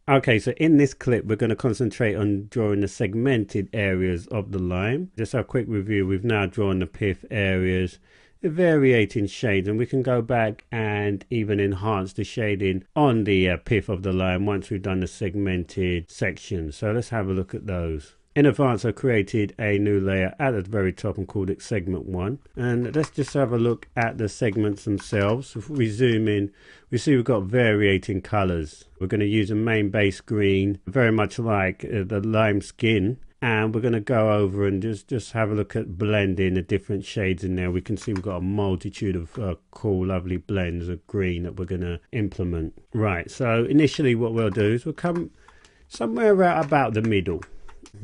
Okay, so in this clip, we're going to concentrate on drawing the segmented areas of the lime. Just a quick review, we've now drawn the pith areas, variating shades, and we can go back and even enhance the shading on the pith of the lime once we've done the segmented sections. So let's have a look at those. In advance, I created a new layer at the very top and called it segment 1. And let's just have a look at the segments themselves. If we zoom in, we see we've got variating colors. We're going to use a main base green, very much like the lime skin. And we're going to go over and just have a look at blending the different shades in there. We can see we've got a multitude of cool, lovely blends of green that we're going to implement. Right, so initially what we'll do is we'll come somewhere right about the middle.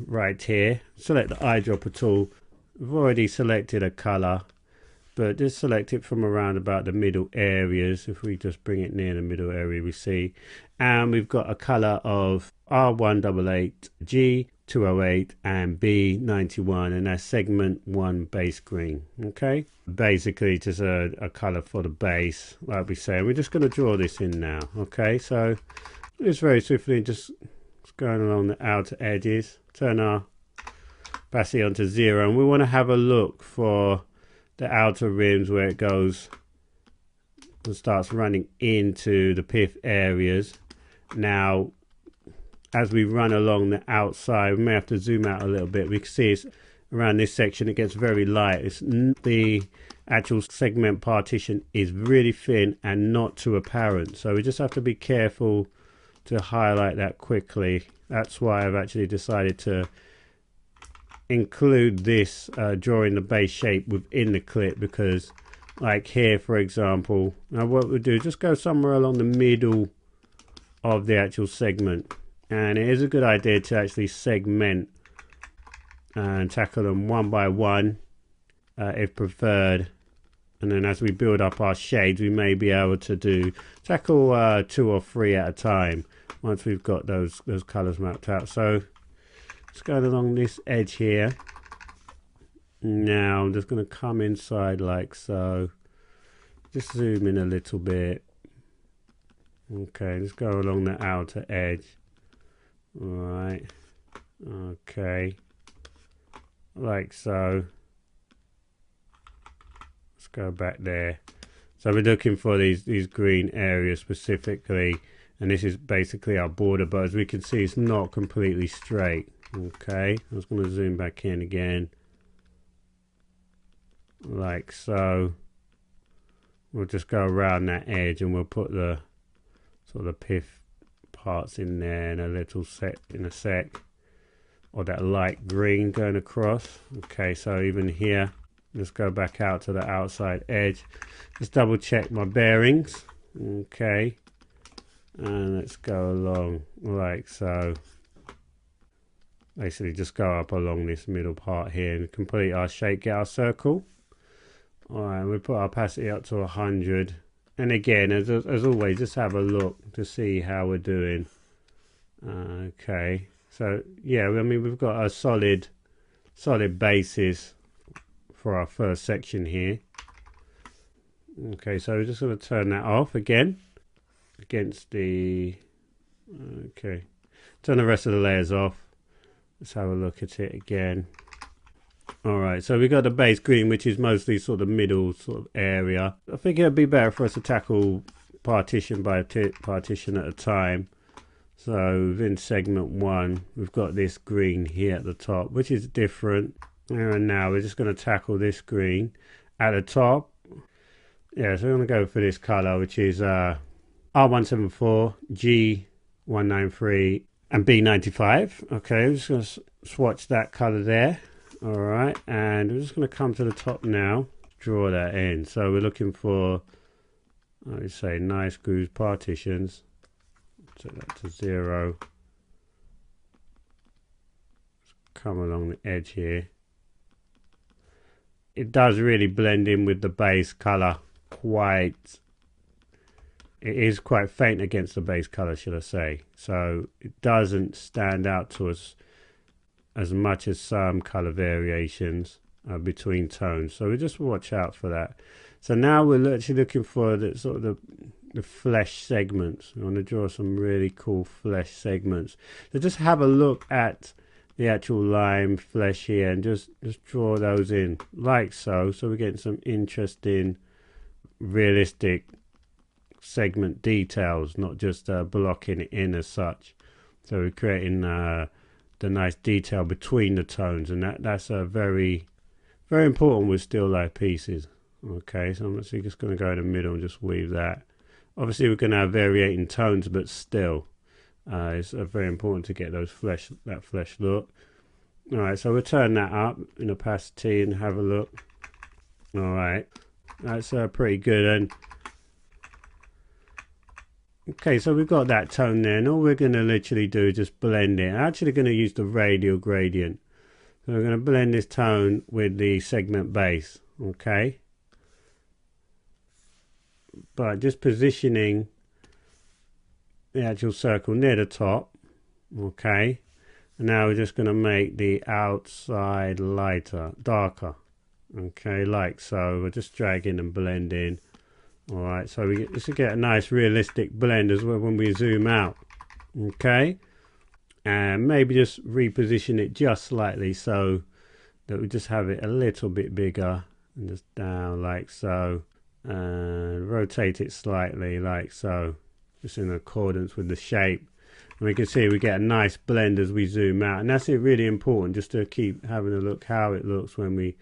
Right here, select the eyedropper tool. We've already selected a color, but just select it from around about the middle areas. If we just bring it near the middle area, we see, and we've got a color of R188, G208 and B91, and that's segment 1 base green. Okay, basically just a color for the base, like we say. We're just going to draw this in now. Okay, so it's very swiftly just going along the outer edges, turn our opacity onto 0, and we want to have a look for the outer rims where it goes and starts running into the pith areas. Now as we run along the outside, we may have to zoom out a little bit. We can see it's around this section, it gets very light. The actual segment partition is really thin and not too apparent, so we just have to be careful to highlight that quickly. That's why I've actually decided to include this drawing the base shape within the clip, because like here for example, now what we'll do is just go somewhere along the middle of the actual segment, and it is a good idea to actually segment and tackle them one by one if preferred, and then as we build up our shades we may be able to tackle 2 or 3 at a time once we've got those colors mapped out. So just going along this edge here. Now I'm just going to come inside like so. Just zoom in a little bit. Okay, just go along the outer edge. Alright. Okay. Like so. Let's go back there. So we're looking for these green areas specifically, and this is basically our border, but as we can see it's not completely straight. Okay, I'm just going to zoom back in again like so. We'll just go around that edge and we'll put the sort of pith parts in there in a little sec, or that light green going across. Okay, so even here, let's go back out to the outside edge, just double check my bearings. Okay, and let's go along like so. Basically just go up along this middle part here and complete our shape, get our circle. Alright, we put our opacity up to 100, and again as always just have a look to see how we're doing. Okay, so yeah, I mean we've got a solid basis for our first section here. Okay, so we're just going to turn that off again against the, okay, turn the rest of the layers off. Let's have a look at it again. Alright, so we got the base green, which is mostly sort of middle sort of area. I think it would be better for us to tackle partition by partition at a time. So within segment 1, we've got this green here at the top, which is different. And now we're just going to tackle this green at the top. Yeah, so we're going to go for this color, which is R174, G193, and B95. Okay, I'm just going to swatch that color there. All right, and we're just going to come to the top now, draw that in. So we're looking for, I would say, nice groove partitions. Set that to 0. Just come along the edge here. It does really blend in with the base color quite. It is quite faint against the base color, should I say. So it doesn't stand out to us as much as some color variations between tones. So we just watch out for that. So now we're actually looking for the sort of the flesh segments. We want to draw some really cool flesh segments. So just have a look at the actual lime flesh here and just draw those in like so. So we're getting some interesting realistic segment details, not just blocking it in as such. So we're creating the nice detail between the tones, and that's a very important with still life pieces. Okay, so I'm actually just going to go in the middle and just weave that. Obviously we're going to have varying tones, but still it's very important to get those that flesh look. All right, so we'll turn that up in opacity and have a look. All right, that's pretty good. And okay, so we've got that tone there, and all we're going to literally do is just blend it. I'm actually going to use the radial gradient. So we're going to blend this tone with the segment base. Okay, but just positioning the actual circle near the top. Okay, and now we're just going to make the outside darker. Okay, like so. We're just dragging and blending. All right, so we just get a nice realistic blend as well when we zoom out. Okay, and maybe just reposition it just slightly so that we just have it a little bit bigger, and just down like so, and rotate it slightly like so, just in accordance with the shape. And we can see we get a nice blend as we zoom out, and that's really important, just to keep having a look how it looks when we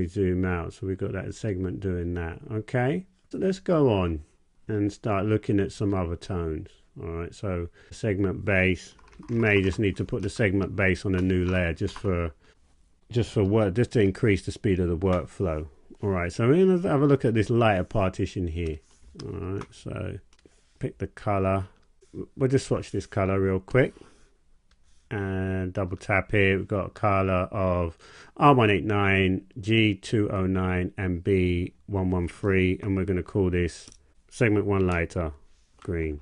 zoom out. So we've got that segment doing that. Okay, so let's go on and start looking at some other tones. All right, so segment base, may just need to put the segment base on a new layer just to increase the speed of the workflow. All right, so we're going to have a look at this lighter partition here. All right, so pick the color. We'll just swatch this color real quick and double tap here. We've got a color of R189, G209 and B113, and we're going to call this segment 1 lighter green.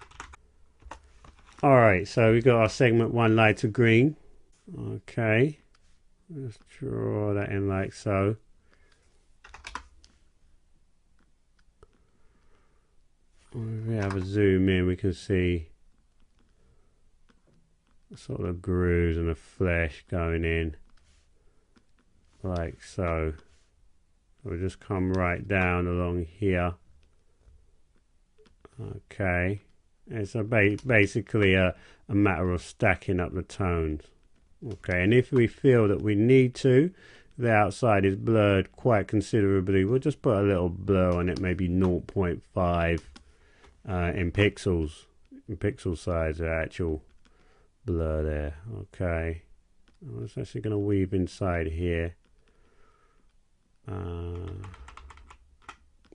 All right, so we got our segment 1 lighter green. Okay, let's draw that in like so. If we have a zoom in, we can see sort of grooves and the flesh going in like so. We'll just come right down along here. Okay, it's basically a matter of stacking up the tones. Okay, and if we feel that we need to, the outside is blurred quite considerably, we'll just put a little blur on it, maybe 0.5 in pixels, size, the actual blur there. Okay, I was actually going to weave inside here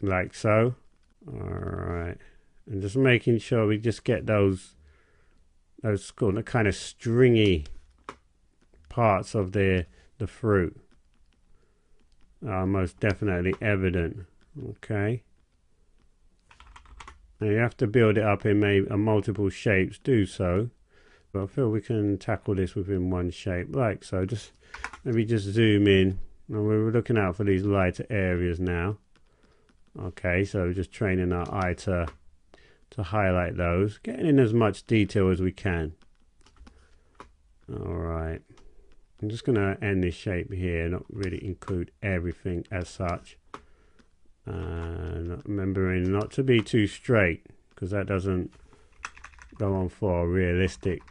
like so. All right, and just making sure we just get those kind of stringy parts of the fruit are most definitely evident. Okay, now you have to build it up in multiple shapes, do so, but I feel we can tackle this within one shape like so. Just maybe just zoom in, and we're looking out for these lighter areas now. Okay, so just training our eye to highlight those, getting in as much detail as we can. All right, I'm just going to end this shape here, not really include everything as such. Remembering not to be too straight, because that doesn't go on for a realistic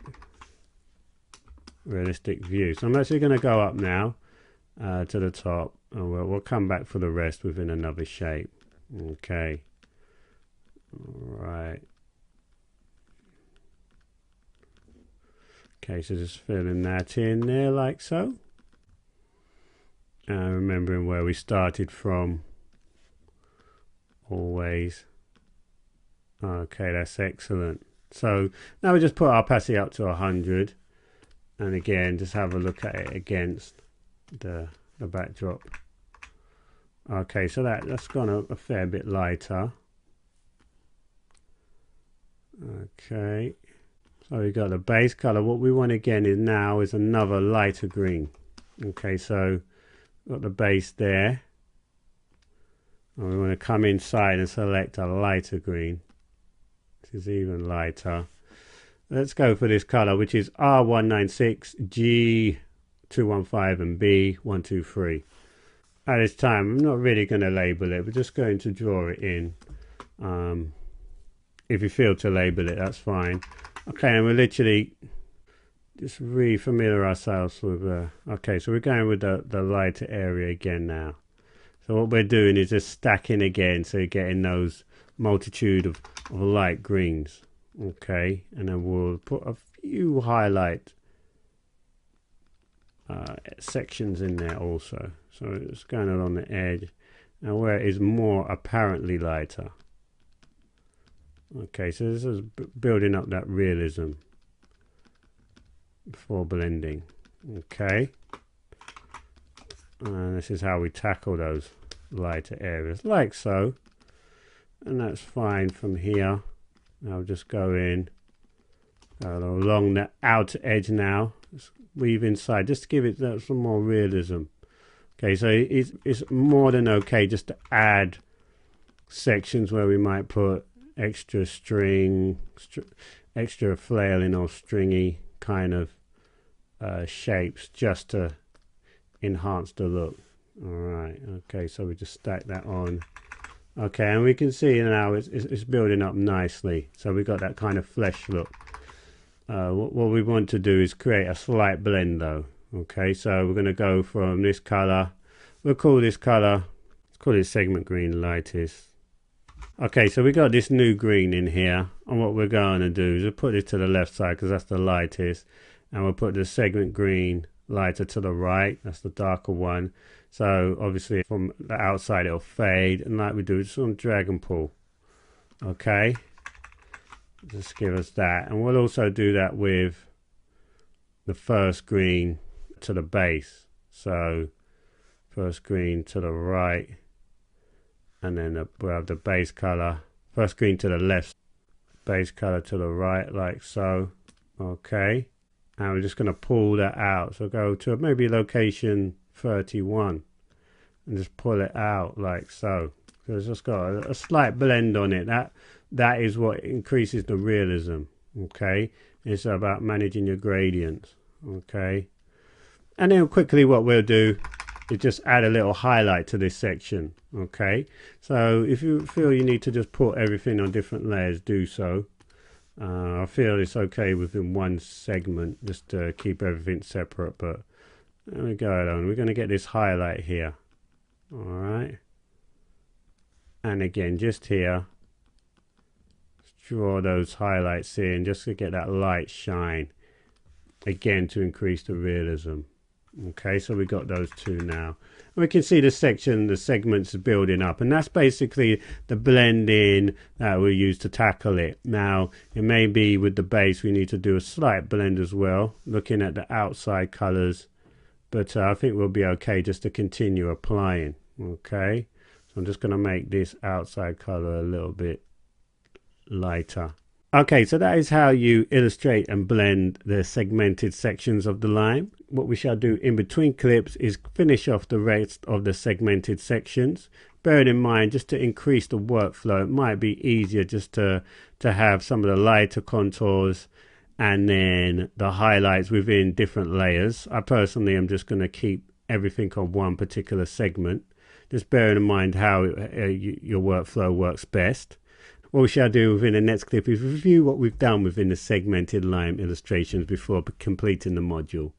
view. So I'm actually going to go up now to the top, and we'll come back for the rest within another shape. Okay, all right. Okay, so just filling that in there like so. Remembering where we started from always. Okay, that's excellent. So now we just put our opacity up to 100, and again just have a look at it against the backdrop. Okay, so that's gone a fair bit lighter. Okay, so we got the base color. What we want again is another lighter green. Okay, so got the base there, and we want to come inside and select a lighter green. is even lighter. Let's go for this color, which is R196, G215 and B123. At this time, I'm not really going to label it. We're just going to draw it in. If you feel to label it, that's fine. Okay, and we're literally just re-familiar ourselves with... okay, so we're going with the lighter area again now. So what we're doing is just stacking again, so you're getting those multitude of light greens. Okay, and then we'll put a few highlight sections in there also. So it's going along the edge, and where it is more apparently lighter. Okay, so this is building up that realism before blending. Okay, and this is how we tackle those lighter areas, like so. And that's fine from here. I'll just go in along the outer edge now. Just weave inside just to give it some more realism. Okay, so it's more than okay just to add sections where we might put extra string, extra flailing or stringy kind of shapes just to enhance the look. All right, okay, so we just stack that on. Okay, and we can see now it's building up nicely. So we've got that kind of flesh look. What we want to do is create a slight blend though. Okay, so we're going to go from this color. We'll call this color, let's call it segment green lightest. Okay, so we got this new green in here. And what we're going to do is we'll put it to the left side because that's the lightest. And we'll put the segment green lighter to the right. That's the darker one. So obviously from the outside it'll fade, and like we do, just on drag and pull. Okay, just give us that, and we'll also do that with the first green to the base. So first green to the right, and then we'll have the base color. First green to the left, base color to the right, like so. Okay, and we're just going to pull that out. So go to maybe location 31 and just pull it out like so. So it's just got a slight blend on it. That is what increases the realism. Okay, it's about managing your gradients. Okay, and then quickly what we'll do is just add a little highlight to this section. Okay, so if you feel you need to just put everything on different layers, do so. I feel it's okay within one segment just to keep everything separate, but let me go on. We're going to get this highlight here. All right, and again just here, draw those highlights in just to get that light shine again to increase the realism. Okay, so we got those two now. We can see the segments building up, and that's basically the blending that we use to tackle it. Now, it may be with the base we need to do a slight blend as well, looking at the outside colors, but I think we'll be okay just to continue applying. Okay, so I'm just going to make this outside color a little bit lighter. Okay, so that is how you illustrate and blend the segmented sections of the lime. What we shall do in between clips is finish off the rest of the segmented sections. Bearing in mind, just to increase the workflow, it might be easier just to have some of the lighter contours and then the highlights within different layers. I personally am just going to keep everything on one particular segment. Just bearing in mind how your workflow works best. What we shall do within the next clip is review what we've done within the segmented lime illustrations before completing the module.